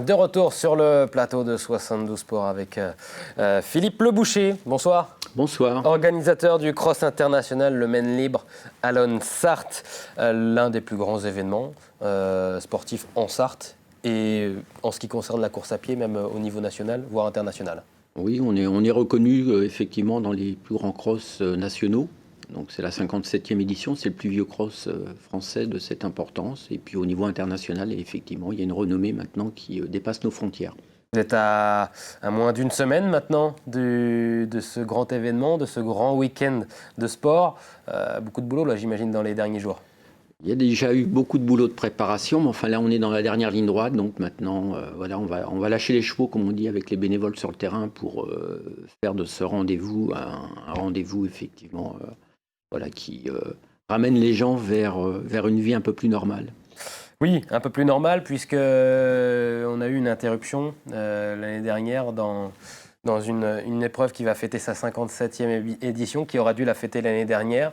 De retour sur le plateau de 72 Sports avec Philippe Leboucher. Bonsoir. Bonsoir. Organisateur du Cross International Le Maine Libre à Sarthe, l'un des plus grands événements sportifs en Sarthe et en ce qui concerne la course à pied, même au niveau national, voire international. Oui, on est reconnu effectivement dans les plus grands crosses nationaux. Donc c'est la 57e édition, c'est le plus vieux cross français de cette importance. Et puis au niveau international, effectivement, il y a une renommée maintenant qui dépasse nos frontières. Vous êtes à moins d'une semaine maintenant de ce grand événement, de ce grand week-end de sport. Beaucoup de boulot là, j'imagine, dans les derniers jours. Il y a déjà eu beaucoup de boulot de préparation, mais enfin là on est dans la dernière ligne droite, donc maintenant voilà, on va lâcher les chevaux, comme on dit, avec les bénévoles sur le terrain pour faire de ce rendez-vous un rendez-vous effectivement voilà, qui ramène les gens vers une vie un peu plus normale. Oui, un peu plus normale, puisque on a eu une interruption l'année dernière dans une épreuve qui va fêter sa 57e édition, qui aura dû la fêter l'année dernière.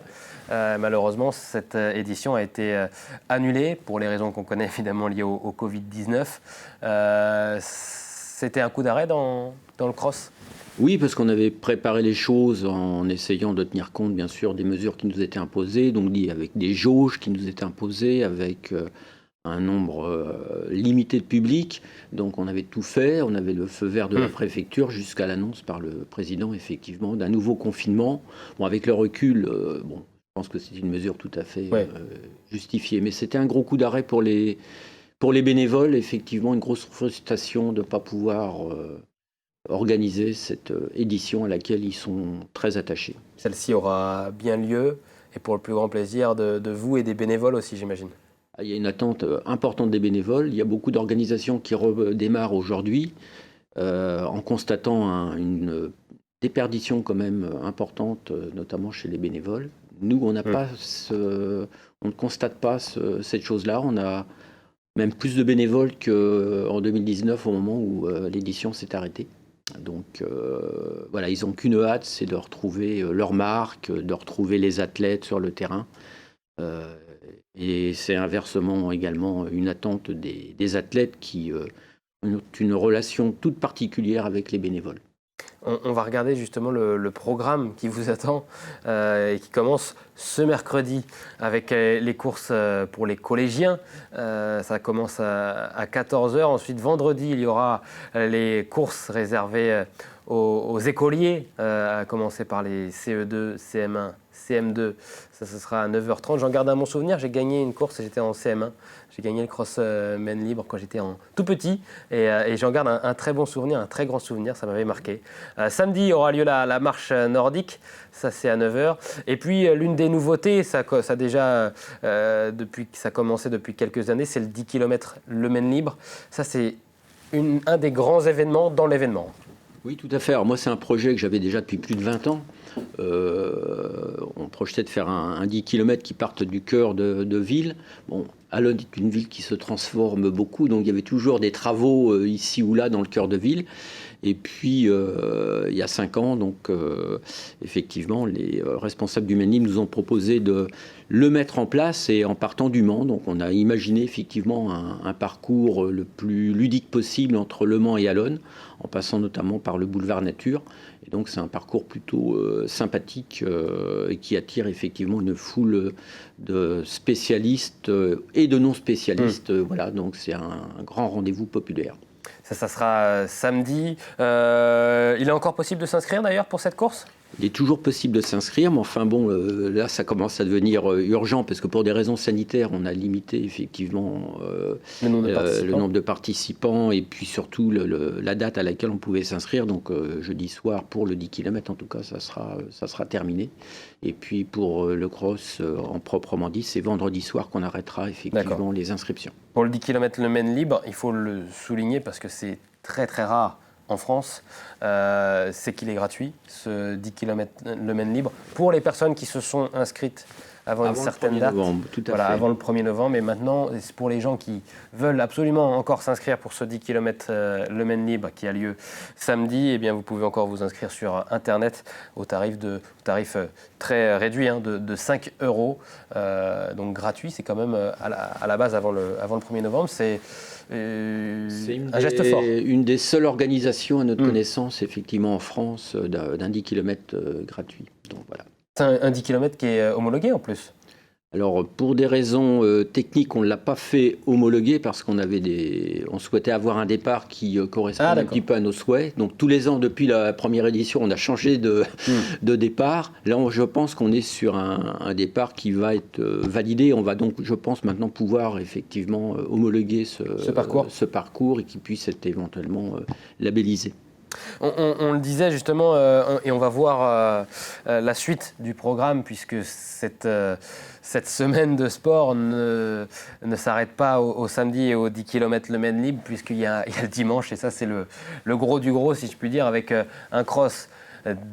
Malheureusement, cette édition a été annulée pour les raisons qu'on connaît évidemment liées au Covid-19. C'était un coup d'arrêt dans le cross ? Oui, parce qu'on avait préparé les choses en essayant de tenir compte, bien sûr, des mesures qui nous étaient imposées, donc avec des jauges qui nous étaient imposées, avec un nombre limité de public. Donc on avait tout fait, on avait le feu vert de la préfecture jusqu'à l'annonce par le président, effectivement, d'un nouveau confinement. Bon, avec le recul, je pense que c'est une mesure tout à fait justifiée. Mais c'était un gros coup d'arrêt pour les bénévoles, effectivement, une grosse frustration de ne pas pouvoir organiser cette édition à laquelle ils sont très attachés. Celle-ci aura bien lieu, et pour le plus grand plaisir de vous et des bénévoles aussi, j'imagine. Il y a une attente importante des bénévoles. Il y a beaucoup d'organisations qui redémarrent aujourd'hui en constatant une déperdition quand même importante, notamment chez les bénévoles. Nous, on ne constate pas cette chose-là. On a même plus de bénévoles qu'en 2019 au moment où l'édition s'est arrêtée. Donc voilà, ils n'ont qu'une hâte, c'est de retrouver leur marque, de retrouver les athlètes sur le terrain. Et c'est inversement également une attente des athlètes qui ont une relation toute particulière avec les bénévoles. On va regarder justement le programme qui vous attend et qui commence ce mercredi avec les courses pour les collégiens. Ça commence à 14h. Ensuite, vendredi, il y aura les courses réservées aux écoliers, à commencer par les CE2, CM1, CM2. Ça, ce sera à 9h30. J'en garde un bon souvenir. J'ai gagné une course et j'étais en CM1. J'ai gagné le cross Maine Libre quand j'étais tout petit. Et j'en garde un très bon souvenir, un très grand souvenir. Ça m'avait marqué. Samedi aura lieu la marche nordique. Ça, c'est à 9h. Et puis, l'une des nouveautés, ça déjà, ça a commencé depuis quelques années, c'est le 10 km Le Maine Libre. Ça, c'est un des grands événements dans l'événement. Oui, tout à fait. Alors moi, c'est un projet que j'avais déjà depuis plus de 20 ans. On projetait de faire un 10 km qui parte du cœur de ville. Bon, Allonnes est une ville qui se transforme beaucoup, donc il y avait toujours des travaux ici ou là dans le cœur de ville. Et puis, il y a 5 ans, donc effectivement, les responsables du Maine Libre nous ont proposé de le mettre en place et en partant du Mans. Donc, on a imaginé effectivement un parcours le plus ludique possible entre Le Mans et Allonnes, en passant notamment par le boulevard Nature. Et donc, c'est un parcours plutôt sympathique et qui attire effectivement une foule de spécialistes et de non-spécialistes. Voilà, donc c'est un grand rendez-vous populaire. Ça sera samedi. Il est encore possible de s'inscrire d'ailleurs pour cette course ? Il est toujours possible de s'inscrire, mais enfin bon, là ça commence à devenir urgent parce que pour des raisons sanitaires, on a limité effectivement le nombre de participants et puis surtout la date à laquelle on pouvait s'inscrire. Donc jeudi soir pour le 10 km en tout cas, ça sera terminé. Et puis pour le cross en proprement dit, c'est vendredi soir qu'on arrêtera effectivement les inscriptions. Pour le 10 km Le Maine Libre, il faut le souligner parce que c'est très très rare en France, c'est qu'il est gratuit, ce 10 km Le Maine Libre, pour les personnes qui se sont inscrites avant une certaine date. Novembre, tout à fait. Avant le 1er novembre. Et maintenant, c'est pour les gens qui veulent absolument encore s'inscrire pour ce 10 km Le Maine Libre qui a lieu samedi, eh bien, vous pouvez encore vous inscrire sur Internet au tarif très réduit de 5 €. Donc gratuit, c'est quand même à la base avant le 1er novembre. C'est un geste fort. C'est une des seules organisations à notre connaissance, effectivement, en France, d'un 10 km gratuit. Donc, voilà. C'est un 10 km qui est homologué en plus. Alors, pour des raisons techniques, on ne l'a pas fait homologuer parce qu'on souhaitait avoir un départ qui corresponde un petit peu à nos souhaits. Donc, tous les ans, depuis la première édition, on a changé de départ. Là, je pense qu'on est sur un départ qui va être validé. On va donc, je pense, maintenant pouvoir effectivement homologuer ce parcours et qui puisse être éventuellement labellisé. On le disait justement, et on va voir la suite du programme, puisque cette semaine de sport ne s'arrête pas au samedi et au 10 km Le Maine Libre, puisqu'il y a le dimanche, et ça c'est le gros du gros, si je puis dire, avec un cross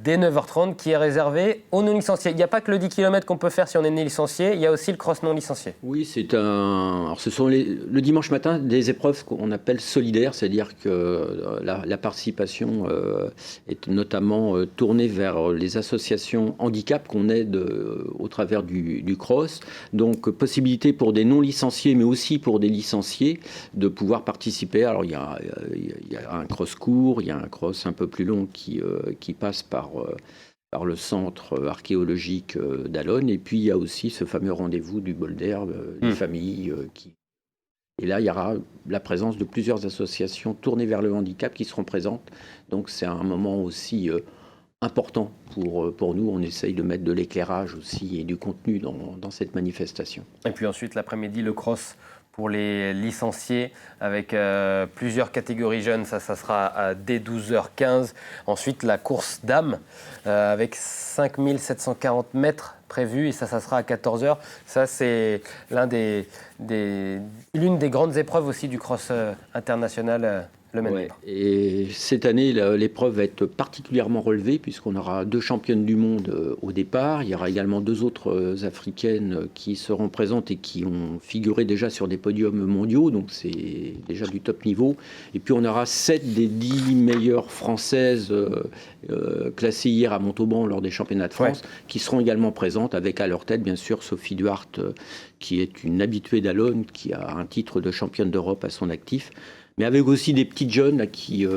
dès 9h30 qui est réservé aux non-licenciés. Il n'y a pas que le 10 km qu'on peut faire si on est licencié, il y a aussi le cross non-licencié. Oui, alors ce sont le dimanche matin des épreuves qu'on appelle solidaires, c'est-à-dire que la participation est notamment tournée vers les associations handicap qu'on aide au travers du cross. Donc possibilité pour des non-licenciés, mais aussi pour des licenciés, de pouvoir participer. Alors il y a un cross court, il y a un cross un peu plus long qui passe par le centre archéologique d'Allonnes. Et puis, il y a aussi ce fameux rendez-vous du bol d'herbe, des familles. Et là, il y aura la présence de plusieurs associations tournées vers le handicap qui seront présentes. Donc, c'est un moment aussi important pour nous. On essaye de mettre de l'éclairage aussi et du contenu dans cette manifestation. Et puis ensuite, l'après-midi, le cross pour les licenciés avec plusieurs catégories jeunes, ça sera dès 12h15. Ensuite, la course dames avec 5740 mètres prévus, et ça sera à 14h. Ça, c'est l'une des grandes épreuves aussi du cross international Le Maine Libre. Et cette année, l'épreuve va être particulièrement relevée puisqu'on aura 2 championnes du monde au départ. Il y aura également 2 autres africaines qui seront présentes et qui ont figuré déjà sur des podiums mondiaux. Donc c'est déjà du top niveau. Et puis on aura 7 des 10 meilleures françaises classées hier à Montauban lors des championnats de France qui seront également présentes, avec à leur tête bien sûr Sophie Duhart qui est une habituée d'Allonnes, qui a un titre de championne d'Europe à son actif. Mais avec aussi des petites jeunes là, qui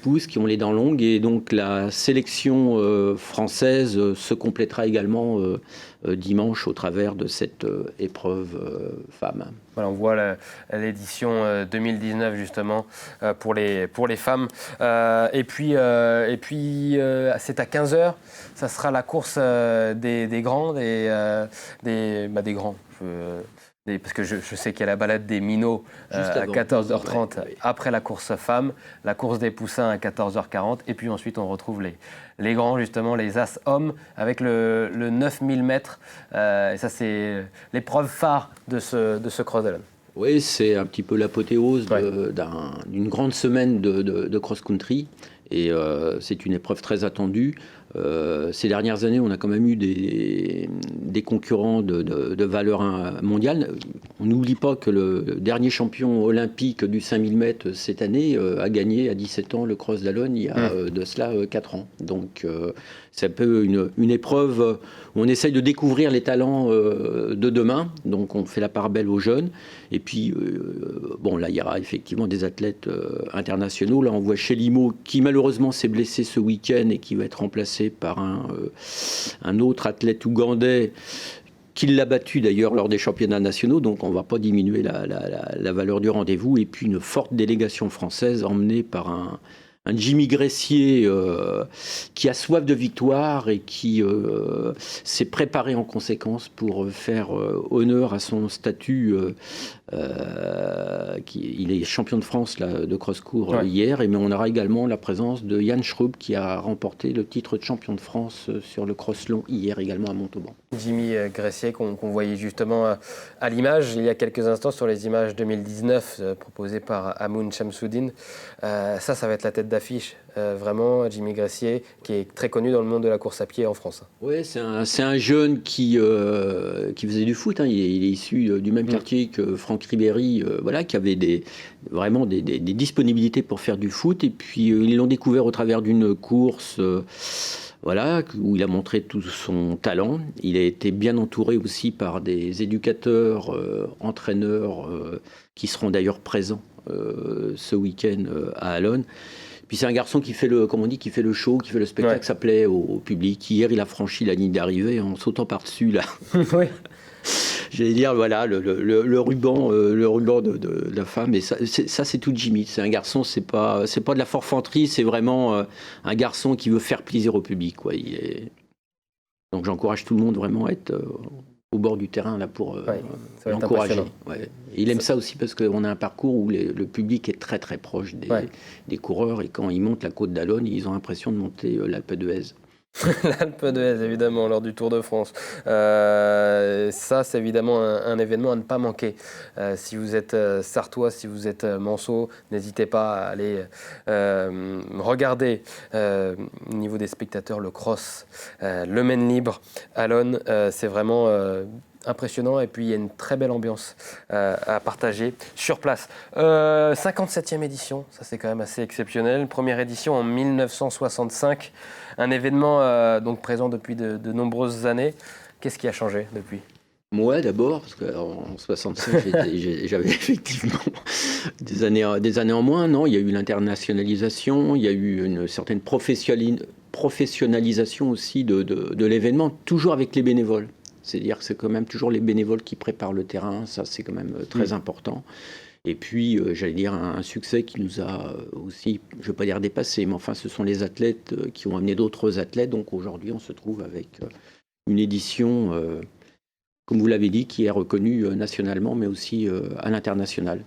poussent, qui ont les dents longues. Et donc la sélection française se complétera également dimanche au travers de cette épreuve femmes. Voilà, on voit l'édition 2019 justement pour les femmes. Et puis c'est à 15h, ça sera la course des grands, des grands. Parce que je sais qu'il y a la balade des minots à 14h30 après la course femmes, la course des poussins à 14h40, et puis ensuite on retrouve les grands, justement, les as hommes, avec le 9000 mètres. Et ça, c'est l'épreuve phare de ce cross d'Allonnes. Oui, c'est un petit peu l'apothéose d'une grande semaine de cross-country. Et c'est une épreuve très attendue. Ces dernières années, on a quand même eu des concurrents de valeur mondiale. On n'oublie pas que le dernier champion olympique du 5000 mètres cette année a gagné à 17 ans le cross d'Allonnes il y a de cela 4 ans. Donc c'est un peu une épreuve où on essaye de découvrir les talents de demain. Donc on fait la part belle aux jeunes. Et puis, là, il y aura effectivement des athlètes internationaux. Là, on voit Chelimo qui malheureusement s'est blessé ce week-end et qui va être remplacé par un autre athlète ougandais qui l'a battu d'ailleurs lors des championnats nationaux. Donc on ne va pas diminuer la valeur du rendez-vous. Et puis une forte délégation française emmenée par un Jimmy Gressier qui a soif de victoire et qui s'est préparé en conséquence pour faire honneur à son statut Il est champion de France là, de cross-court Ouais. hier, mais on aura également la présence de Yann Schrubb qui a remporté le titre de champion de France sur le cross long hier également à Montauban. Jimmy Gressier qu'on voyait justement à l'image il y a quelques instants sur les images 2019 proposées par Amoun Chamsoudine. Ça va être la tête d'affiche, vraiment, Jimmy Gressier, qui est très connu dans le monde de la course à pied en France. Oui, c'est un jeune qui faisait du foot, hein. Il est issu du même quartier que Franck Ribéry, voilà, qui avait vraiment des disponibilités pour faire du foot. Et puis ils l'ont découvert au travers d'une course voilà, où il a montré tout son talent. Il a été bien entouré aussi par des éducateurs, entraîneurs, qui seront d'ailleurs présents ce week-end à Allonnes. Puis c'est un garçon qui fait qui fait le show, qui fait le spectacle, ça plaît au public. Hier, il a franchi la ligne d'arrivée en sautant par-dessus, là. Oui. J'allais dire, voilà, le ruban de la femme. Et ça, c'est tout Jimmy. C'est un garçon, c'est pas de la forfanterie, c'est vraiment un garçon qui veut faire plaisir au public, quoi. Donc j'encourage tout le monde vraiment à être au bord du terrain là pour l'encourager. Ouais. Il aime ça aussi parce qu'on a un parcours où le public est très très proche des coureurs, et quand ils montent la côte d'Allonnes, ils ont l'impression de monter l'Alpe d'Huez. L'Alpe d'Huez, évidemment, lors du Tour de France. Ça, c'est évidemment un événement à ne pas manquer. Si vous êtes sartois, si vous êtes manceau, n'hésitez pas à aller regarder au niveau des spectateurs le cross, le Maine libre, Allonnes. C'est vraiment impressionnant, et puis il y a une très belle ambiance à partager sur place. 57e édition, ça c'est quand même assez exceptionnel. Première édition en 1965, un événement donc présent depuis de nombreuses années. Qu'est-ce qui a changé depuis ? Moi d'abord, parce qu'en 65 j'avais effectivement des années en moins. Non, il y a eu l'internationalisation, il y a eu une certaine professionnalisation aussi de l'événement, toujours avec les bénévoles. C'est-à-dire que c'est quand même toujours les bénévoles qui préparent le terrain, ça c'est quand même très important. Et puis, j'allais dire, un succès qui nous a aussi, je ne veux pas dire dépassé, mais enfin ce sont les athlètes qui ont amené d'autres athlètes. Donc aujourd'hui, on se trouve avec une édition, comme vous l'avez dit, qui est reconnue nationalement, mais aussi à l'international.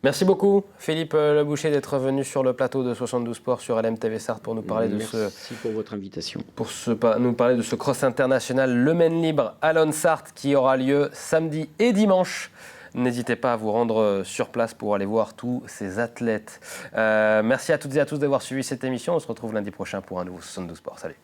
Merci beaucoup Philippe Leboucher d'être venu sur le plateau de 72 Sports sur LMTV Sarthe pour nous parler Merci pour votre invitation. Pour nous parler de ce cross international Le Maine libre Allonnes Sarthe qui aura lieu samedi et dimanche. N'hésitez pas à vous rendre sur place pour aller voir tous ces athlètes. Merci à toutes et à tous d'avoir suivi cette émission. On se retrouve lundi prochain pour un nouveau 72 Sports. Salut.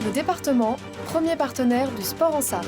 Le département, premier partenaire du sport en Sarthe.